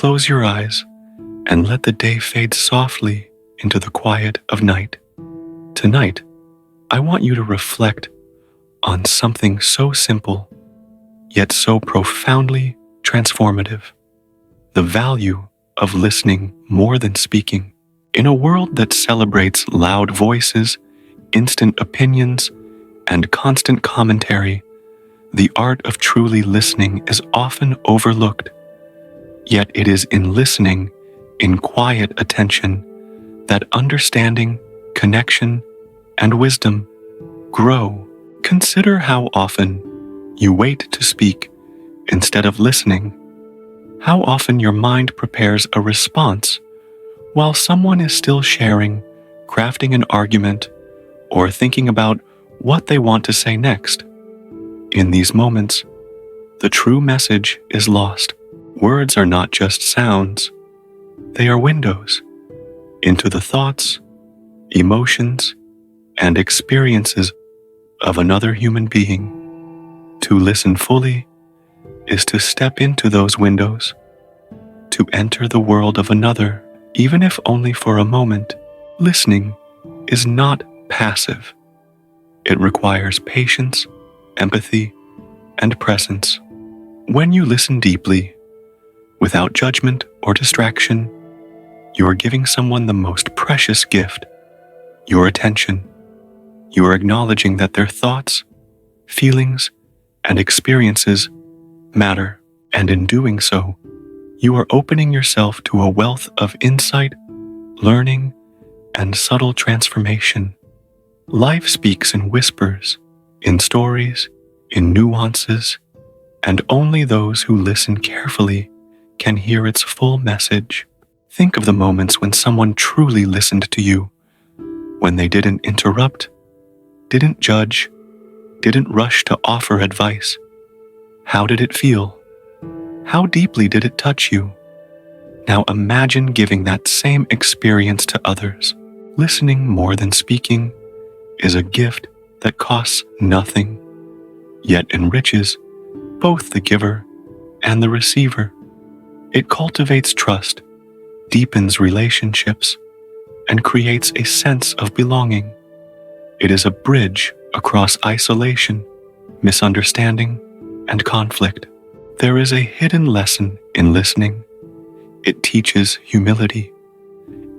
close your eyes and let the day fade softly into the quiet of night. Tonight, I want you to reflect on something so simple, yet so profoundly transformative: the value of listening more than speaking. In a world that celebrates loud voices, instant opinions, and constant commentary, the art of truly listening is often overlooked. Yet it is in listening, in quiet attention, that understanding, connection, and wisdom grow. Consider how often you wait to speak instead of listening. How often your mind prepares a response while someone is still sharing, crafting an argument, or thinking about what they want to say next. In these moments, the true message is lost. Words are not just sounds. They are windows into the thoughts, emotions, and experiences of another human being. To listen fully is to step into those windows, to enter the world of another, even if only for a moment. Listening is not passive. It requires patience, empathy, and presence. When you listen deeply, without judgment or distraction, you are giving someone the most precious gift: your attention. You are acknowledging that their thoughts, feelings, and experiences matter, and in doing so, you are opening yourself to a wealth of insight, learning, and subtle transformation. Life speaks in whispers, in stories, in nuances, and only those who listen carefully can hear its full message. Think of the moments when someone truly listened to you, when they didn't interrupt, didn't judge, didn't rush to offer advice. How did it feel? How deeply did it touch you? Now imagine giving that same experience to others. Listening more than speaking is a gift that costs nothing, yet enriches both the giver and the receiver. It cultivates trust, deepens relationships, and creates a sense of belonging. It is a bridge across isolation, misunderstanding, and conflict. There is a hidden lesson in listening. It teaches humility.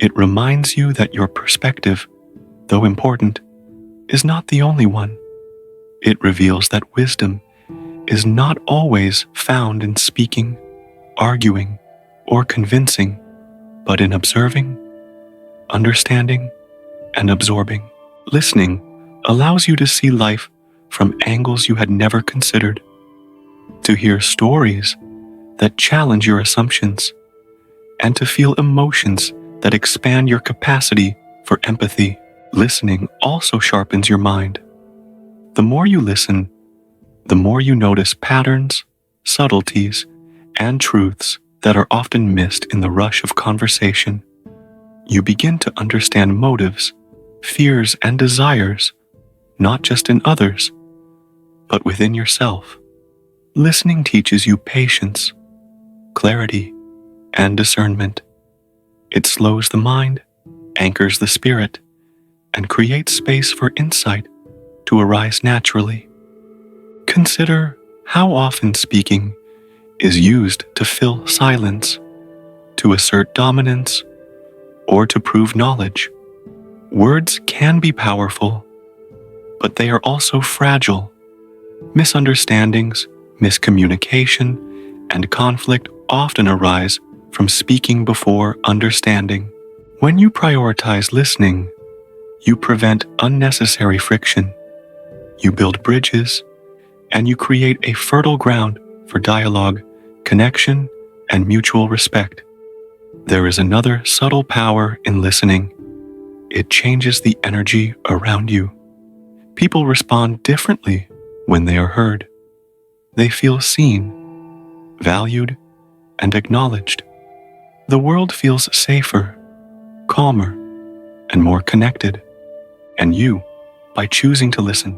It reminds you that your perspective, though important, is not the only one. It reveals that wisdom is not always found in speaking, arguing, or convincing, but in observing, understanding, and absorbing. Listening allows you to see life from angles you had never considered, to hear stories that challenge your assumptions, and to feel emotions that expand your capacity for empathy. Listening also sharpens your mind. The more you listen, the more you notice patterns, subtleties, and truths that are often missed in the rush of conversation. You begin to understand motives, fears, and desires, not just in others, but within yourself. Listening teaches you patience, clarity, and discernment. It slows the mind, anchors the spirit, and creates space for insight to arise naturally. Consider how often speaking is used to fill silence, to assert dominance, or to prove knowledge. Words can be powerful, but they are also fragile. Misunderstandings, miscommunication, and conflict often arise from speaking before understanding. When you prioritize listening, you prevent unnecessary friction, you build bridges, and you create a fertile ground for dialogue, connection, and mutual respect. There is another subtle power in listening. It changes the energy around you. People respond differently when they are heard. They feel seen, valued, and acknowledged. The world feels safer, calmer, and more connected. And you, by choosing to listen,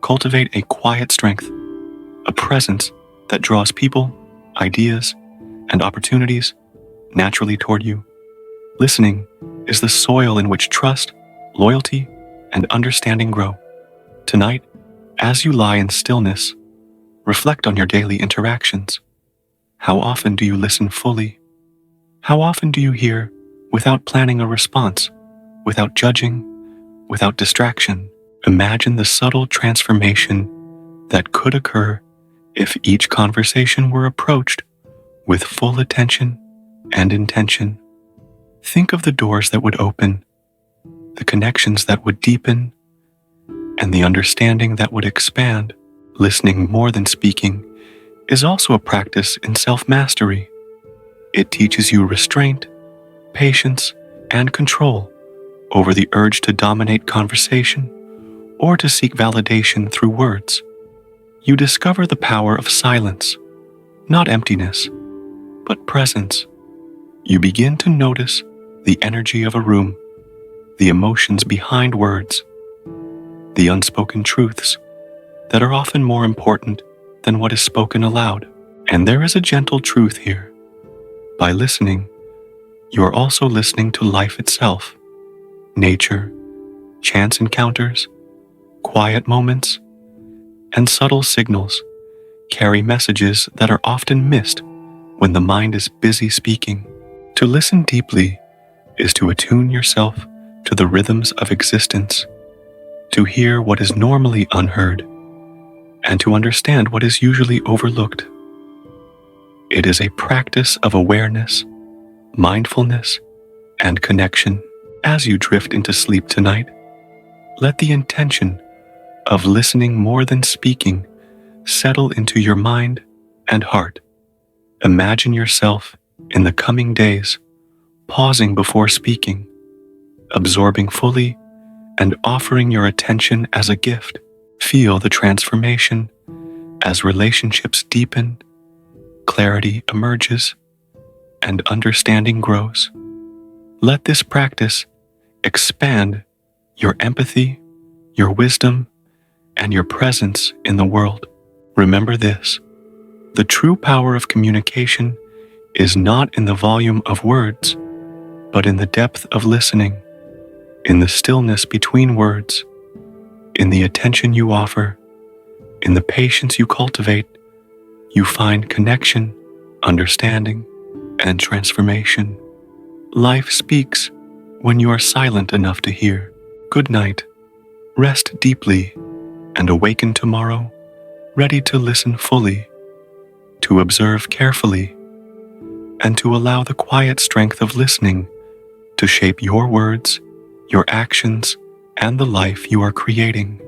cultivate a quiet strength, a presence that draws people, ideas, and opportunities naturally toward you. Listening is the soil in which trust, loyalty, and understanding grow. Tonight, as you lie in stillness, reflect on your daily interactions. How often do you listen fully? How often do you hear without planning a response, without judging, without distraction? Imagine the subtle transformation that could occur if each conversation were approached with full attention and intention. Think of the doors that would open, the connections that would deepen, and the understanding that would expand. Listening more than speaking is also a practice in self-mastery. It teaches you restraint, patience, and control over the urge to dominate conversation or to seek validation through words. You discover the power of silence, not emptiness, but presence. You begin to notice the energy of a room, the emotions behind words, the unspoken truths that are often more important than what is spoken aloud. And there is a gentle truth here. By listening, you are also listening to life itself, nature, chance encounters, quiet moments, and subtle signals carry messages that are often missed when the mind is busy speaking. To listen deeply is to attune yourself to the rhythms of existence, to hear what is normally unheard, and to understand what is usually overlooked. It is a practice of awareness, mindfulness, and connection. As you drift into sleep tonight, let the intention of listening more than speaking settle into your mind and heart. Imagine yourself in the coming days, pausing before speaking, absorbing fully, and offering your attention as a gift. Feel the transformation as relationships deepen, clarity emerges, and understanding grows. Let this practice expand your empathy, your wisdom, and your presence in the world. Remember this: the true power of communication is not in the volume of words, but in the depth of listening, in the stillness between words, in the attention you offer, in the patience you cultivate. You find connection, understanding, and transformation. Life speaks when you are silent enough to hear. Good night. Rest deeply and awaken tomorrow, ready to listen fully, to observe carefully, and to allow the quiet strength of listening to shape your words, your actions, and the life you are creating.